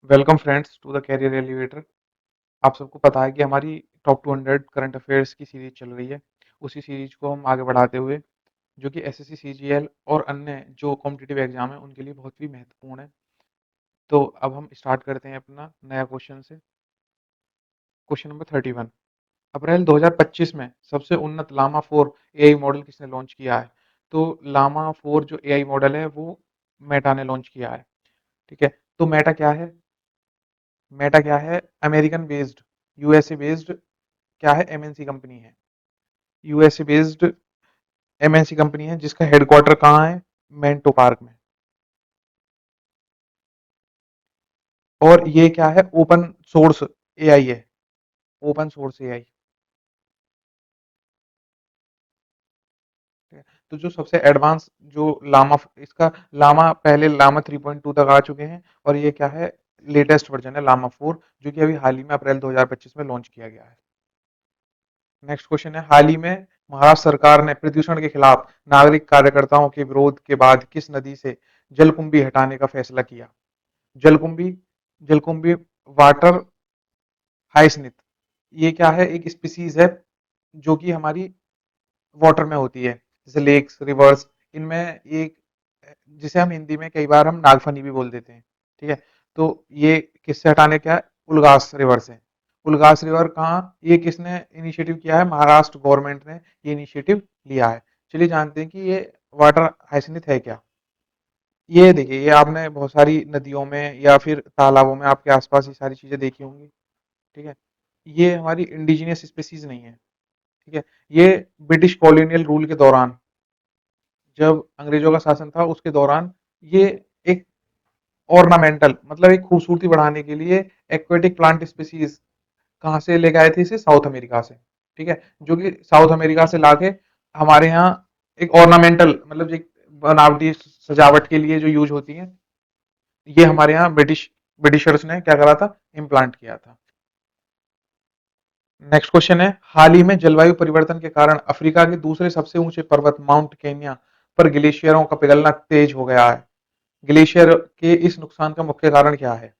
Welcome friends to the career elevator. आप सबको पता है कि हमारी टॉप 200 करंट अफेयर्स की सीरीज चल रही है। उसी सीरीज को हम आगे बढ़ाते हुए जो कि एसएससी सीजीएल और अन्य जो कॉम्पिटिटिव एग्जाम है उनके लिए बहुत ही महत्वपूर्ण है। तो अब हम स्टार्ट करते हैं अपना नया क्वेश्चन से। Question number 31। अप्रैल 2025 में सबसे उन्नत लामा 4 एआई मॉडल किसने लॉन्च किया है? तो लामा 4 जो एआई मॉडल है वो मेटा ने लॉन्च किया है। ठीक है, तो मेटा क्या है? मेटा क्या है? अमेरिकन बेस्ड, यूएसए बेस्ड क्या है? एमएनसी कंपनी है। यूएसए बेस्ड एमएनसी कंपनी है जिसका हेडक्वार्टर कहाँ है? मेंटो पार्क में। और ये क्या है? ओपन सोर्स एआई है। Open source AI. तो जो सबसे एडवांस जो लामा इसका लामा पहले लामा 3.2 तक आ चुके हैं और ये क्या है? लेटेस्ट वर्जन है लामा 4 जो कि अभी हाल ही में अप्रैल 2025 में लॉन्च किया गया है। नेक्स्ट क्वेश्चन है, हाल ही में महाराष्ट्र सरकार ने प्रदूषण के खिलाफ नागरिक कार्यकर्ताओं के विरोध के बाद किस नदी से जलकुंभी हटाने का फैसला किया? जलकुंभी, जलकुंभी वाटर हाइसनिथ। ये क्या है? एक स्पीसीज है जो कि हमारी वाटर में होती है, जैसे लेक्स रिवर्स। इनमें एक जिसे हम हिंदी में कई बार हम नागफनी भी बोल देते हैं। ठीक है, तो ये किससे हटाने क्या है? उल्गास रिवर से। उल्गास रिवर कहाँ? ये किसने इनिशिएटिव किया है? महाराष्ट्र गवर्नमेंट ने ये इनिशिएटिव लिया है। चलिए जानते हैं कि ये वाटर हाइसनिथ है क्या। ये देखिए, ये आपने बहुत सारी नदियों में या फिर तालाबों में आपके आसपास ये सारी चीजें देखी होंगी। ठीक है, ये हमारी इंडिजिनियस स्पीसीज नहीं है। ठीक है, ये ब्रिटिश कॉलोनियल रूल के दौरान, जब अंग्रेजों का शासन था उसके दौरान, ये एक ऑर्नामेंटल मतलब एक खूबसूरती बढ़ाने के लिए एक्वेटिक प्लांट स्पीसीज कहाँ से लेके आए थे? इसे साउथ अमेरिका से। ठीक है, जो कि साउथ अमेरिका से लाके हमारे यहाँ एक ऑर्नामेंटल मतलब एक बनावटी सजावट के लिए जो यूज होती है, ये हमारे यहाँ ब्रिटिशर्स ने क्या करा था? इम्प्लांट किया था। नेक्स्ट क्वेश्चन है, हाल ही में जलवायु परिवर्तन के कारण अफ्रीका के दूसरे सबसे ऊंचे पर्वत माउंट केनिया पर ग्लेशियरों का पिघलना तेज हो गया है। ग्लेशियर के इस नुकसान का मुख्य कारण क्या है?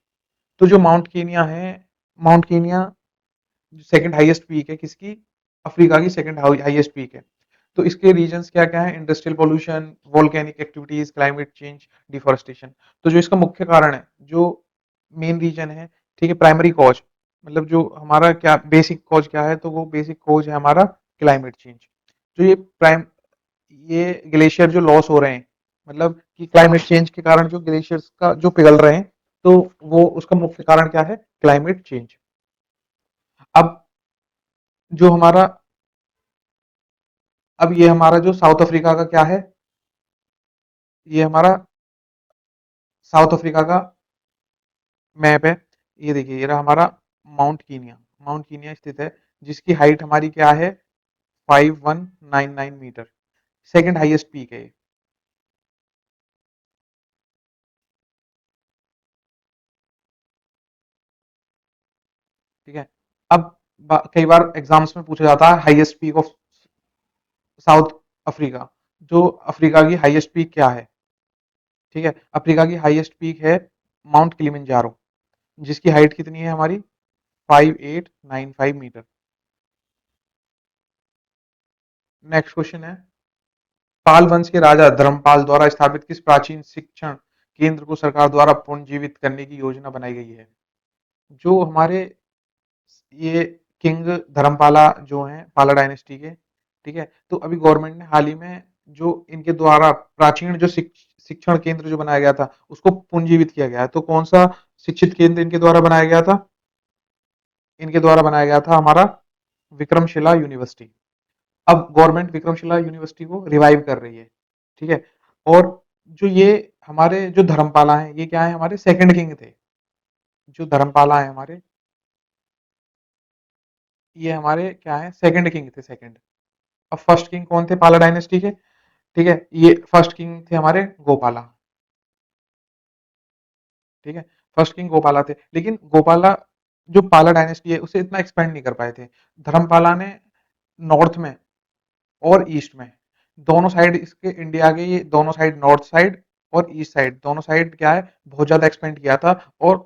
तो जो माउंट केनिया है, mount Kenya second highest peak है किसकी? अफ्रीका की सेकंड हाईएस्ट पीक है। तो इसके रीजंस क्या क्या है? Industrial pollution, volcanic activities, climate change, deforestation. तो जो इसका मुख्य कारण है, जो मेन रीजन है, ठीक है, प्राइमरी कॉज मतलब जो हमारा क्या बेसिक कॉज क्या है? तो वो बेसिक कॉज है हमारा क्लाइमेट चेंज। जो ये ग्लेशियर जो लॉस हो रहे हैं, मतलब कि क्लाइमेट चेंज के कारण जो ग्लेशियर्स का जो पिघल रहे हैं, तो वो उसका मुख्य कारण क्या है? Climate change. अब जो हमारा अब ये हमारा जो साउथ अफ्रीका का क्या है? ये हमारा साउथ अफ्रीका का मैप है। ये देखिए, ये रहा हमारा माउंट कीनिया। माउंट कीनिया स्थित है जिसकी हाइट हमारी क्या है? 5199 मीटर। सेकंड हाईएस्ट पीक है ये। ठीक है, अब कई बार एग्जाम्स में पूछा जाता है highest peak of south Africa. जो अफ्रीका की हाईएस्ट पीक क्या है? ठीक है, अफ्रीका की हाईएस्ट पीक है माउंट किलिमंजारो, जिसकी हाइट कितनी है हमारी? 5895 मीटर। नेक्स्ट क्वेश्चन है, पाल वंश के राजा धर्मपाल द्वारा स्थापित किस प्राचीन शिक्षण केंद्र को सरकार द्वारा पुनर्जीवित करने की योजना बनाई गई है? जो हमारे ये किंग धर्मपाला जो हैं पाला डायनेस्टी के। ठीक है, तो अभी गवर्नमेंट ने हाल ही में जो इनके द्वारा प्राचीन जो शिक्षण केंद्र जो बनाया गया था उसको पुनर्जीवित किया गया है। तो कौन सा शिक्षित केंद्र इनके द्वारा बनाया गया था? इनके द्वारा बनाया गया था हमारा विक्रमशिला यूनिवर्सिटी। अब गवर्नमेंट विक्रमशिला यूनिवर्सिटी को रिवाइव कर रही है। ठीक है, और जो ये हमारे जो धर्मपाला हैं, ये क्या है? हमारे सेकंड किंग थे। जो धर्मपाला है हमारे, ये हमारे क्या है? सेकंड किंग थे, सेकंड। अब फर्स्ट किंग कौन थे पाला डायनेस्टी के? ठीक है, ये फर्स्ट किंग थे हमारे गोपाला। ठीक है, फर्स्ट किंग गोपाला थे, लेकिन गोपाला जो पाला डायनेस्टी है उसे इतना एक्सपेंड नहीं कर पाए थे। धर्मपाला ने नॉर्थ में और ईस्ट में दोनों साइड, इसके इंडिया के ये दोनों साइड, नॉर्थ साइड और ईस्ट साइड, दोनों साइड क्या है? बहुत ज्यादा एक्सपेंड किया था। और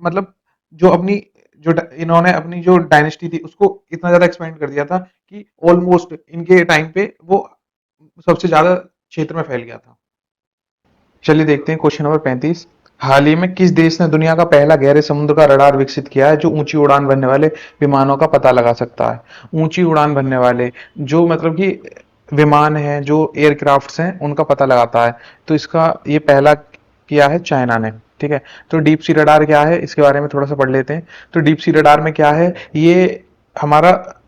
मतलब जो अपनी इन्होंने अपनी जो डायनेस्टी थी उसको इतना ज्यादा एक्सपेंड कर दिया था कि ऑलमोस्ट इनके टाइम पे वो सबसे ज्यादा क्षेत्र में फैल गया था। चलिए देखते हैं क्वेश्चन नंबर 35। हाल ही में किस देश ने दुनिया का पहला गहरे समुद्र का रडार विकसित किया है जो ऊंची उड़ान भरने वाले विमानों का पता लगा सकता है? ऊंची उड़ान भरने वाले जो मतलब कि विमान हैं, जो एयरक्राफ्ट्स हैं, उनका पता लगाता है। तो इसका ये पहला किया है चाइना ने। ठीक है। तो डीप सी रडार क्या है, इसके बारे में थोड़ा सा पढ़ लेते हैं। तो डीप सी रडार में क्या है, ये हमारा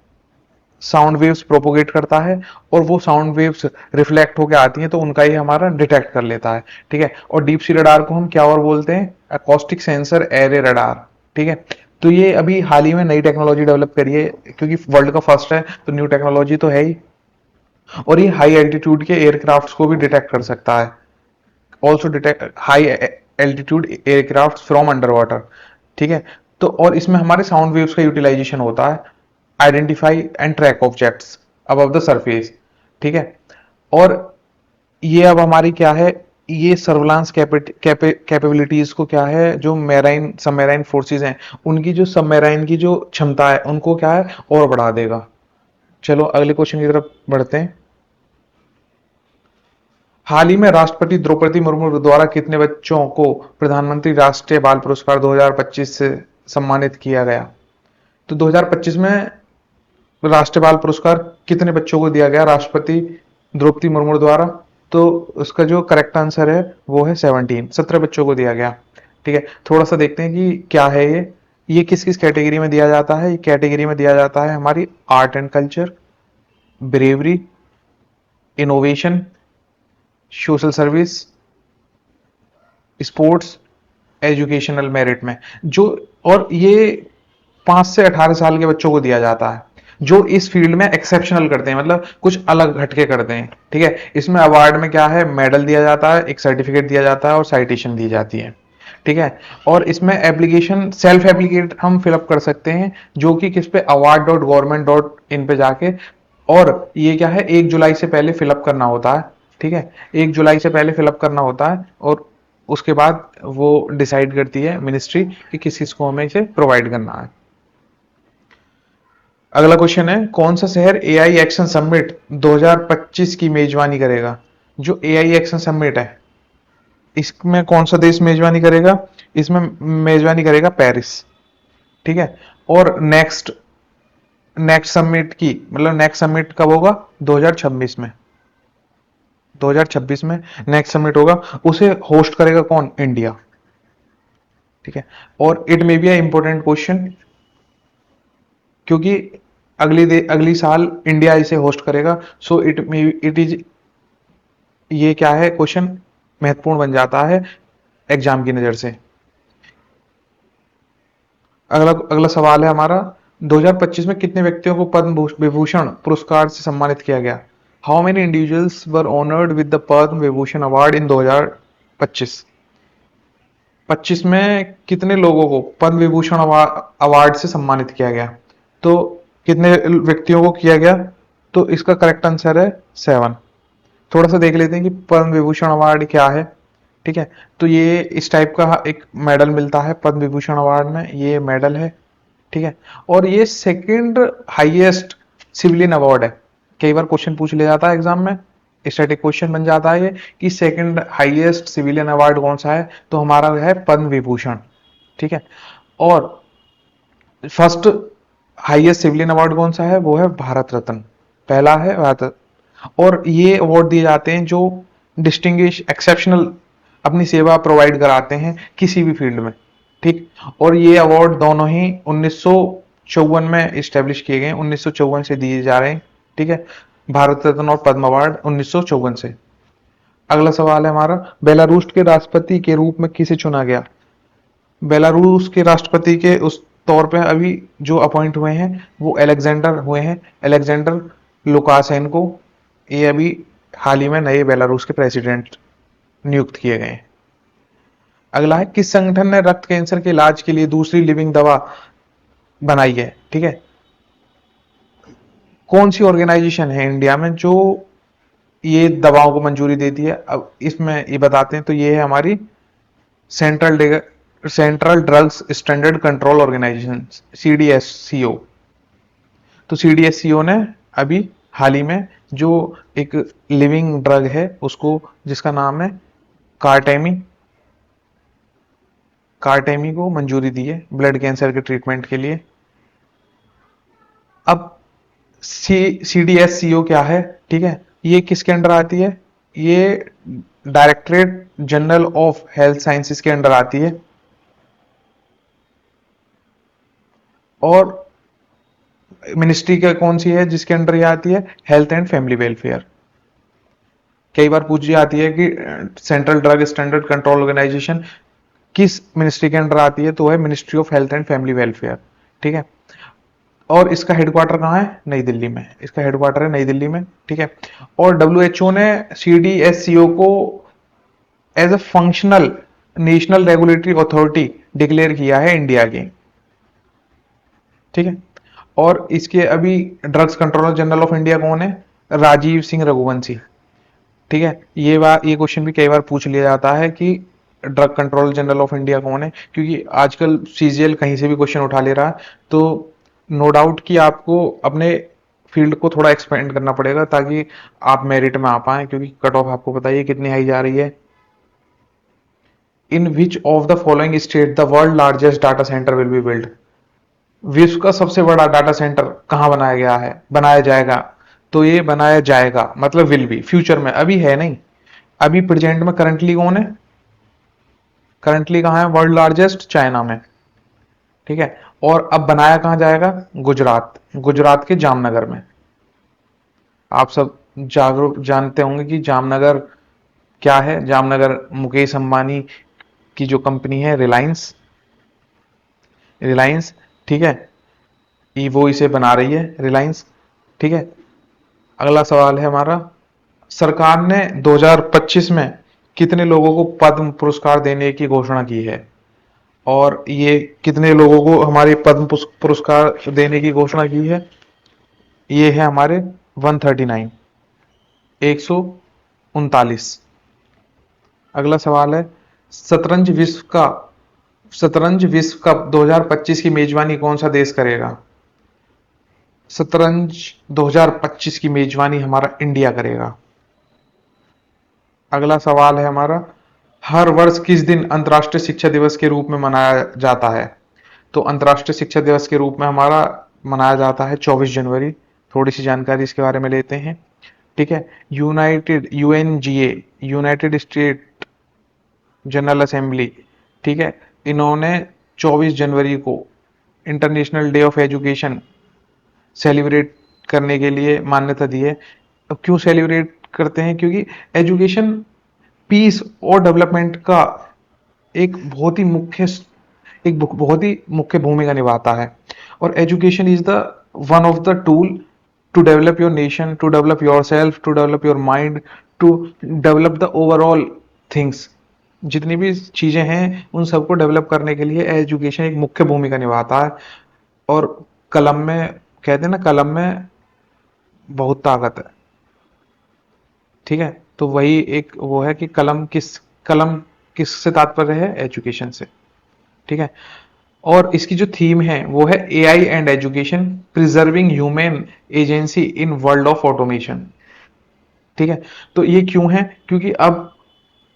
साउंड वेव्स प्रोपोगेट करता है और वो साउंड वेव्स रिफ्लेक्ट होकर आती हैं तो उनका ही हमारा डिटेक्ट कर लेता है। ठीक है। और डीप सी रडार को हम क्या और बोलते हैं? Acoustic sensor array radar. ठीक है। तो ये अभी हाल ही में नई टेक्नोलॉजी डेवलप करी है, क्योंकि वर्ल्ड का फर्स्ट है तो न्यू टेक्नोलॉजी तो है ही। और ये हाई एल्टीट्यूड के एयरक्राफ्ट को भी डिटेक्ट कर सकता है। Also detect high altitude aircraft from under water. ठीक है। तो और इसमें हमारे साउंड वेव्स का यूटिलाइजेशन होता है, identify and track objects above the surface. ठीक है। और ये अब हमारी क्या है, ये सर्विलांस कैपेबिलिटीज को क्या है, जो मैराइन सबमैराइन फोर्सेस हैं उनकी जो सबमैराइन की जो क्षमता है उनको क्या है और बढ़ा देगा। चलो अगले क्वेश्चन की तरफ बढ़ते हैं। हाल ही में राष्ट्रपति द्रौपदी मुर्मू द्वारा कितने बच्चों को प्रधानमंत्री राष्ट्रीय बाल पुरस्कार 2025 से सम्मानित किया गया? तो 2025 में राष्ट्रीय बाल पुरस्कार कितने बच्चों को दिया गया राष्ट्रपति द्रौपदी मुर्मू द्वारा? तो उसका जो करेक्ट आंसर है वो है 17 बच्चों को दिया गया। ठीक है। थोड़ा सा देखते हैं कि क्या है ये किस किस कैटेगरी में दिया जाता है। ये कैटेगरी में दिया जाता है हमारी art and culture, bravery, innovation, social service, sports, educational merit में। जो और ये 5 से 18 साल के बच्चों को दिया जाता है जो इस फील्ड में एक्सेप्शनल करते हैं, मतलब कुछ अलग हटके करते हैं। ठीक है। इसमें अवार्ड में क्या है, मेडल दिया जाता है, एक सर्टिफिकेट दिया जाता है और साइटेशन दी जाती है। ठीक है। और इसमें एप्लीकेशन सेल्फ एप्लीकेट हम फिलअप कर सकते हैं, जो कि किस पे, award.government.in पे जाके। और ये क्या है, 1 जुलाई से पहले फिलअप करना होता है। ठीक है। 1 जुलाई से पहले फिलअप करना होता है और उसके बाद वो डिसाइड करती है मिनिस्ट्री कि किस किस को हमें इसे प्रोवाइड करना है। अगला क्वेश्चन है, कौन सा शहर एआई एक्शन समिट 2025 की मेजबानी करेगा? जो एआई एक्शन समिट है इसमें कौन सा देश मेजबानी करेगा? इसमें मेजबानी करेगा पेरिस। ठीक है। और नेक्स्ट नेक्स्ट समिट की मतलब नेक्स्ट समिट कब होगा? 2026 में। 2026 में नेक्स्ट समिट होगा। उसे होस्ट करेगा कौन? इंडिया। ठीक है। और it may be a important question, क्योंकि अगली साल इंडिया इसे होस्ट करेगा। सो इट इज ये क्या है, क्वेश्चन महत्वपूर्ण बन जाता है एग्जाम की नजर से। अगला अगला सवाल है हमारा, 2025 में कितने व्यक्तियों को पद्म विभूषण पुरस्कार से सम्मानित किया गया? How many individuals were honoured with the Padma Vibhushan award in 2025? 25 में कितने लोगों को पद्म विभूषण अवार्ड से सम्मानित किया गया? तो कितने व्यक्तियों को किया गया? तो इसका करेक्ट आंसर है 7। थोड़ा सा देख लेते हैं कि पद्म विभूषण अवार्ड क्या है। ठीक है। तो ये इस टाइप का एक मेडल मिलता है पद्म विभूषण अवार्ड में, ये मेडल है। ठीक है। और ये सेकंड हाईएस्ट सिविलियन अवार्ड है। कई बार क्वेश्चन पूछ लिया जाता है एग्जाम में, स्टैटिक क्वेश्चन बन जाता है ये कि सेकंड हाईएस्ट सिविलियन अवार्ड कौन सा है, तो हमारा है पद्म विभूषण। ठीक है। और फर्स्ट हाईएस्ट सिविलियन अवार्ड कौन सा है, वो है भारत रत्न, पहला है भारत रत्न। और ये अवार्ड दिए जाते हैं जो डिस्टिंग्विश एक्सेप्शनल अपनी सेवा प्रोवाइड कराते हैं किसी भी फील्ड में। ठीक। और ये अवार्ड दोनों ही 1954 में स्टेब्लिश किए गए, 1954 से दिए जा रहे हैं। ठीक है। भारत रत्न और पद्म अवार्ड 1954 से। अगला सवाल है हमारा, बेलारूस के राष्ट्रपति के रूप में किसे चुना गया? बेलारूस के राष्ट्रपति के उस तौर पे अभी जो अपॉइंट हुए हैं वो अलेक्जेंडर हुए हैं, अलेक्जेंडर लुकाशेंको। ये अभी हाल ही में नए बेलारूस के प्रेसिडेंट नियुक्त किए गए हैं। अगला है, किस संगठन ने रक्त कैंसर के इलाज के लिए दूसरी लिविंग दवा बनाई है? ठीक है। कौन सी ऑर्गेनाइजेशन है इंडिया में जो ये दवाओं को मंजूरी देती है? अब इसमें ये बताते हैं, तो ये है हमारी central central drugs standard control organization, CDSCO। तो CDSCO ने अभी हाल ही में जो एक लिविंग ड्रग है उसको, जिसका नाम है कार्टेमी, कार्टेमी को मंजूरी दी है ब्लड कैंसर के ट्रीटमेंट के लिए। अब CDSCO क्या है, ठीक है, ये किसके अंडर आती है? ये directorate general of health sciences के अंडर आती है। और मिनिस्ट्री का कौन सी है जिसके अंडर ये आती है? Health and family welfare. कई बार पूछी जाती है कि central drug standard control organisation किस मिनिस्ट्री के अंडर आती है, तो है ministry of health and family welfare, ठीक है। और इसका हेडक्वार्टर कहाँ है? नई दिल्ली में। इसका हेडक्वार्टर है नई दिल्ली में, ठीक है। और WHO ने CDSCO को as a functional national regulatory authority declare किया है इंडिया की, ठीक है। और इसके अभी drugs controller general of India कौन है? राजीव सिंह रघुवंशी, ठीक है। ये क्वेश्चन भी कई बार पूछ लिया जाता है कि drug control general of India कौन है, क्योंकि आजकल CGL कहीं से भी क्वेश्चन उठा ले रहा है। तो नो डाउट कि आपको अपने फील्ड को थोड़ा एक्सपेंड करना पड़ेगा ताकि आप मेरिट में आ पाए, क्योंकि कट ऑफ आपको बताइए कितनी हाई जा रही है। In which of the following state the world largest data center will be build? विश्व का सबसे बड़ा डाटा सेंटर कहां बनाया गया है, बनाया जाएगा? तो ये बनाया जाएगा मतलब विल बी, फ्यूचर में, अभी है नहीं। अभी प्रेजेंट में करंटली कौन है? करंटली कहां है वर्ल्ड लार्जेस्ट? चाइना में, ठीक है। और अब बनाया कहां जाएगा? गुजरात, गुजरात के जामनगर में। आप सब जागरूक जानते होंगे कि जामनगर क्या है। जामनगर मुकेश अंबानी की जो कंपनी है, रिलायंस, रिलायंस, ठीक है, वो इसे बना रही है, रिलायंस, ठीक है। अगला सवाल है हमारा, सरकार ने 2025 में कितने लोगों को पद्म पुरस्कार देने की घोषणा की है? और ये कितने लोगों को हमारे पद्म पुरस्कार देने की घोषणा की है? ये है हमारे 139, 139। अगला सवाल है, शतरंज विश्व का शतरंज विश्व कप 2025 की मेजबानी कौन सा देश करेगा? शतरंज 2025 की मेजबानी हमारा इंडिया करेगा। अगला सवाल है हमारा, हर वर्ष किस दिन अंतर्राष्ट्रीय शिक्षा दिवस के रूप में मनाया जाता है? तो अंतर्राष्ट्रीय शिक्षा दिवस के रूप में हमारा मनाया जाता है 24 जनवरी। थोड़ी सी जानकारी इसके बारे में लेते हैं, ठीक है। UNGA, United state general assembly, ठीक है, इन्होंने 24 जनवरी को international day of education celebrate करने के लिए मान्यता दी है। अब क्यों सेलिब्रेट करते हैं? क्योंकि एजुकेशन पीस और डेवलपमेंट का एक बहुत ही मुख्य भूमिका निभाता है। और education is the one of the tool to develop your nation, to develop yourself, to develop your mind, to develop the overall things. जितनी भी चीजें हैं उन सबको डेवलप करने के लिए एजुकेशन एक मुख्य भूमिका निभाता है। और कलम में, कहते हैं ना, कलम में बहुत ताकत है, ठीक है। तो वही एक वो है कि कलम किस से तात्पर्य है? एजुकेशन से, ठीक है। और इसकी जो थीम है वो है AI and education, preserving human agency in world of automation, ठीक है। तो ये क्यों है? क्योंकि अब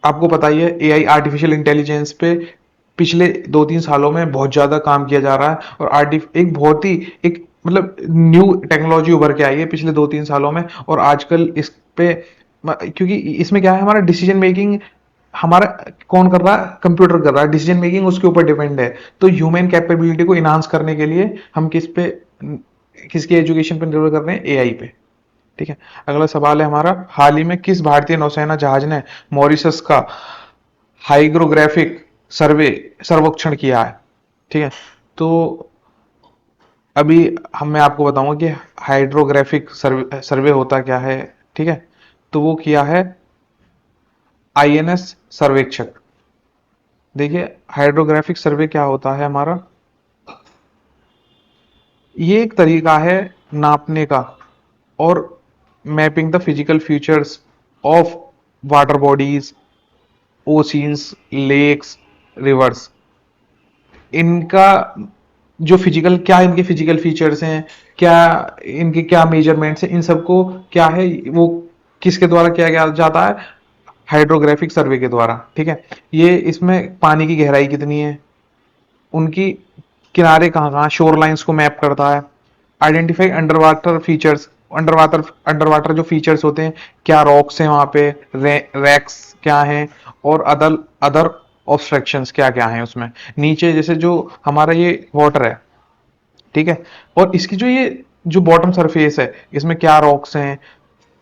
आपको पता ही है AI, आर्टिफिशियल इंटेलिजेंस पे पिछले 2-3 सालों में बहुत ज्यादा काम किया जा रहा है। और एक बहुत ही एक मतलब न्यू टेक्नोलॉजी उभर के आई है पिछले 2-3 सालों में। और आजकल इस पे, क्योंकि इसमें क्या है, हमारा डिसीजन मेकिंग हमारा कौन कर रहा है? कंप्यूटर कर रहा है, डिसीजन मेकिंग उसके ऊपर डिपेंड है। तो ह्यूमन कैपेबिलिटी को इनहांस करने के लिए हम किसके एजुकेशन पे निर्भर कर रहे हैं? AI पे, ठीक है। अगला सवाल है हमारा, हाल ही में किस भारतीय नौसेना जहाज ने मॉरिशस का हाइग्रोग्राफिक सर्वेक्षण किया है? ठीक है। तो अभी मैं आपको बताऊंगा कि हाइड्रोग्राफिक सर्वे होता क्या है, ठीक है। तो वो किया है INS सर्वेक्षक। देखिए, हाइड्रोग्राफिक सर्वे क्या होता है हमारा? ये एक तरीका है नापने का और mapping the physical features of water bodies, oceans, lakes, rivers, इनका जो फिजिकल, क्या इनके फिजिकल फीचर्स हैं, क्या इनके क्या मेजरमेंट्स हैं, इन सबको क्या है वो किसके द्वारा किया गया जाता है, हाइड्रोग्राफिक सर्वे के द्वारा। ठीक है, ये इसमें पानी की गहराई कितनी है, उनकी किनारे कहाँ कहाँ, शोर लाइंस को मैप करता है। Identify under water features, under water जो फीचर्स होते हैं, क्या रॉक्स हैं वहां पे, रैक्स क्या हैं, और अदर अदर ऑब्स्ट्रक्शंस क्या क्या हैं उसमें नीचे, जैसे जो हमारा ये वाटर है। ठीक है, और इसकी जो ये जो बॉटम सरफेस है, इसमें क्या रॉक्स हैं,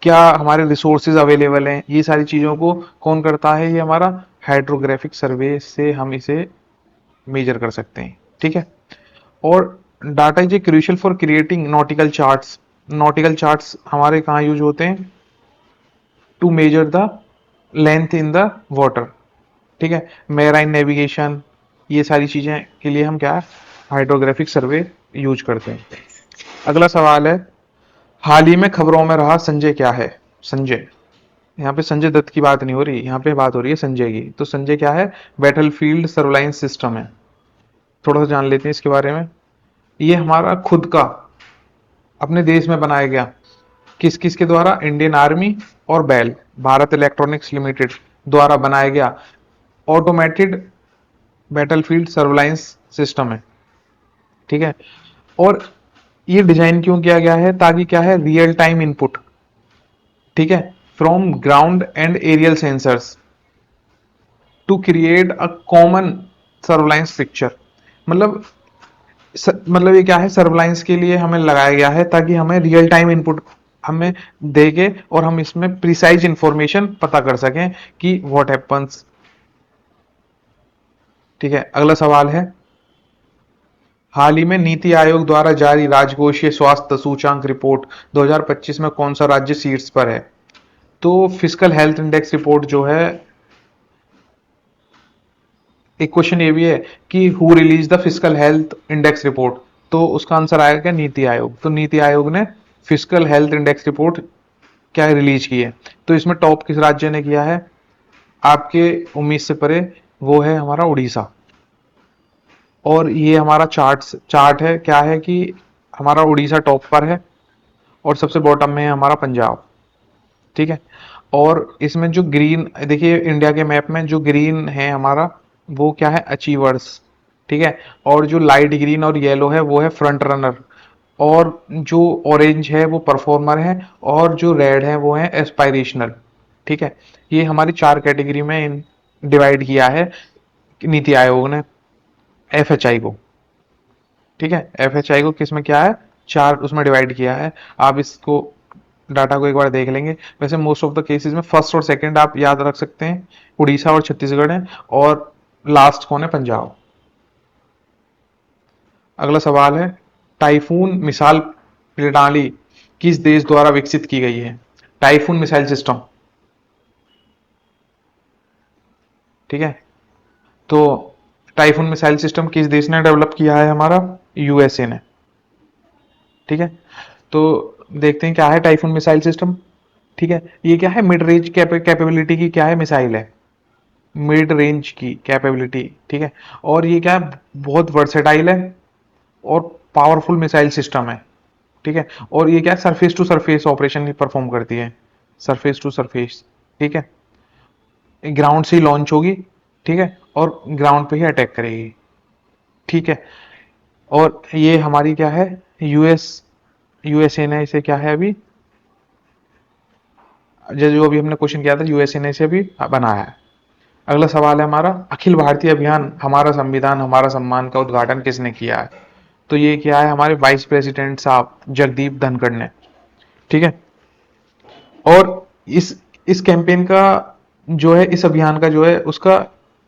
क्या हमारे रिसोर्सेज अवेलेबल हैं, ये सारी चीजों को कौन करता है, ये हमारा हाइड्रोग्राफिक सर्वे से हम इसे मेजर कर सकते हैं। ठीक है, और data is a crucial for creating nautical charts. Nautical charts हमारे कहाँ यूज होते हैं, to measure the length in the water. ठीक है, मेराइन नेविगेशन, ये सारी चीजें के लिए हम क्या है, हाइड्रोग्राफिक सर्वे यूज करते हैं। अगला सवाल है, हाल ही में खबरों में रहा संजय क्या है। संजय, यहाँ पे संजय दत्त की बात नहीं हो रही, यहाँ पे बात हो रही है संजय की। तो संजय क्या है, बैटलफील्ड सर्विलांस सिस्टम है। थोड़ा सा जान लेते हैं इसके बारे में। ये हमारा खुद का अपने देश में बनाया गया, किस किस के द्वारा, इंडियन आर्मी और बेल, भारत इलेक्ट्रॉनिक्स लिमिटेड द्वारा बनाया गया ऑटोमेटेड बैटलफील्ड सर्विलांस सिस्टम है। ठीक है, और ये डिजाइन क्यों किया गया है, ताकि क्या है, रियल टाइम इनपुट, ठीक है, from ground and aerial sensors to create a common surveillance picture. मतलब मतलब ये क्या है, सर्विलांस के लिए हमें लगाया गया है ताकि हमें रियल टाइम इनपुट हमें देके और हम इसमें प्रिसाइज इंफॉर्मेशन पता कर सकें कि व्हाट हैपन्स। ठीक है, अगला सवाल है, हाल ही में नीति आयोग द्वारा जारी राजकोषीय स्वास्थ्य सूचांक रिपोर्ट 2025 में कौन सा राज्य शीर्ष पर है। तो फिजिकल हेल्थ इंडेक्स रिपोर्ट जो है, एक क्वेश्चन ये भी है कि who release the physical health index report, तो उसका आंसर आएगा क्या, नीति आयोग। तो नीति आयोग ने फिजिकल हेल्थ इंडेक्स रिपोर्ट क्या रिलीज की है। तो इसमें टॉप किस राज्य ने किया है, आपके उम्मीद से परे, वो है हमारा उड़ीसा। और ये हमारा चार्ट है, क्या है कि हमारा उड़ीसा टॉप पर है और सबसे बॉटम में है हमारा पंजाब। ठीक है, और इसमें जो ग्रीन देखिए, इंडिया के मैप में जो ग्रीन है हमारा, वो क्या है, अचीवर्स। ठीक है, और जो लाइट ग्रीन और येलो है वो है फ्रंट रनर, और जो ऑरेंज है वो परफॉर्मर है, और जो रेड है वो है एस्पायरेशनल। ठीक है, ये हमारी चार कैटेगरी में डिवाइड किया है नीति आयोग ने एफएचआई को। ठीक है, एफएचआई को किस में क्या है, चार उसमें डिवाइड किया है। आप इसको डाटा को एक बार देख लेंगे। वैसे मोस्ट ऑफ द केसेस में फर्स्ट और सेकंड आप याद रख सकते हैं, उड़ीसा और छत्तीसगढ़ है, और लास्ट कौन है, पंजाब। अगला सवाल है, टाइफून मिसाइल प्रणाली किस देश द्वारा विकसित की गई है। टाइफून मिसाइल सिस्टम, ठीक है, तो टाइफून मिसाइल सिस्टम किस देश ने डेवलप किया है, हमारा यूएसए ने। ठीक है, तो देखते हैं क्या है टाइफून मिसाइल सिस्टम। ठीक है, ये क्या है, मिड रेंज कैपेबिलिटी की क्या है, मिसाइल है, मिड रेंज की कैपेबिलिटी। ठीक है, और ये क्या है, बहुत वर्सेटाइल है और पावरफुल मिसाइल सिस्टम है। ठीक है, और ये क्या है, surface to surface operation perform करती है, सरफेस टू सरफेस। ठीक है, ग्राउंड से ही लॉन्च होगी, ठीक है, और ग्राउंड पे ही अटैक करेगी। ठीक है, और ये हमारी क्या है, यूएसए ने इसे क्या है अभी, जो अभी हमने क्वेश्चन किया था, यूएसए ने इसे अभी बनाया है। अगला सवाल है हमारा, अखिल भारतीय अभियान हमारा संविधान हमारा सम्मान का उद्घाटन किसने किया है। तो ये क्या है, हमारे वाइस प्रेसिडेंट साहब जगदीप धनखड़ ने। ठीक है, और इस कैंपेन का जो है, इस अभियान का जो है उसका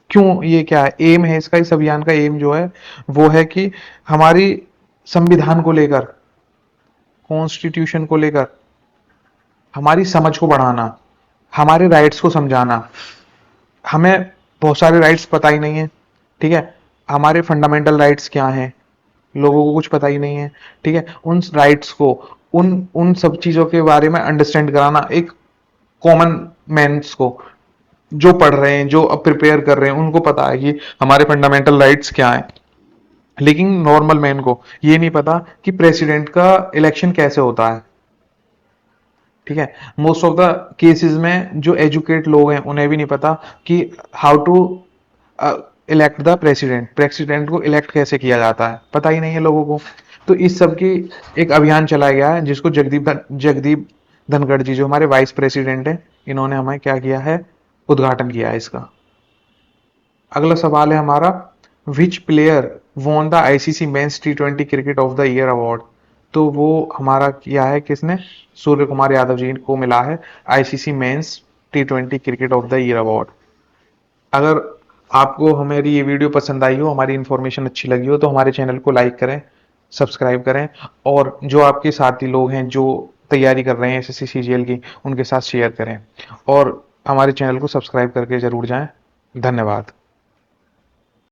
क्यों, ये क्या है, एम है इसका, इस अभियान का एम जो है वो है कि हमारी संविधान को लेकर, कॉन्स्टिट्यूशन को लेकर हमारी समझ को बढ़ाना, हमारे राइट्स को समझाना। हमें बहुत सारे राइट्स पता ही नहीं है। ठीक है, हमारे फंडामेंटल राइट्स क्या हैं, लोगों को कुछ पता ही नहीं है। ठीक है, उन राइट्स को, उन उन सब चीजों के बारे में अंडरस्टैंड कराना एक कॉमन मैन्स को, जो पढ़ रहे हैं, जो अब प्रिपेयर कर रहे हैं, उनको पता है कि हमारे फंडामेंटल राइट्स क्या हैं। लेकिन नॉर्मल मैन को ये नहीं पता कि प्रेसिडेंट का इलेक्शन कैसे होता है। ठीक है। मोस्ट ऑफ द केसेस में जो एजुकेट लोग हैं उन्हें भी नहीं पता कि how to elect the president, president को इलेक्ट कैसे किया जाता है, पता ही नहीं है लोगों को। तो इस सब की एक अभियान चलाया गया है जिसको जगदीप धनखड़ जी जो हमारे वाइस प्रेसिडेंट हैं, इन्होंने हमें क्या किया है, उद्घाटन किया है इसका। अगला सवाल है हमारा, विच player won the ICC men's T20 cricket of the year award. तो वो हमारा किया है किसने, सूर्य कुमार यादव जी को मिला है ICC men's T20 cricket of the year award. अगर आपको हमारी ये वीडियो पसंद आई हो, हमारी इन्फॉर्मेशन अच्छी लगी हो, तो हमारे चैनल को लाइक करें, सब्सक्राइब करें, और जो आपके साथी लोग हैं जो तैयारी कर रहे हैं एसएससी सीजीएल की, उनके साथ शेयर करें, और हमारे चैनल को सब्सक्राइब करके जरूर जाएं। धन्यवाद।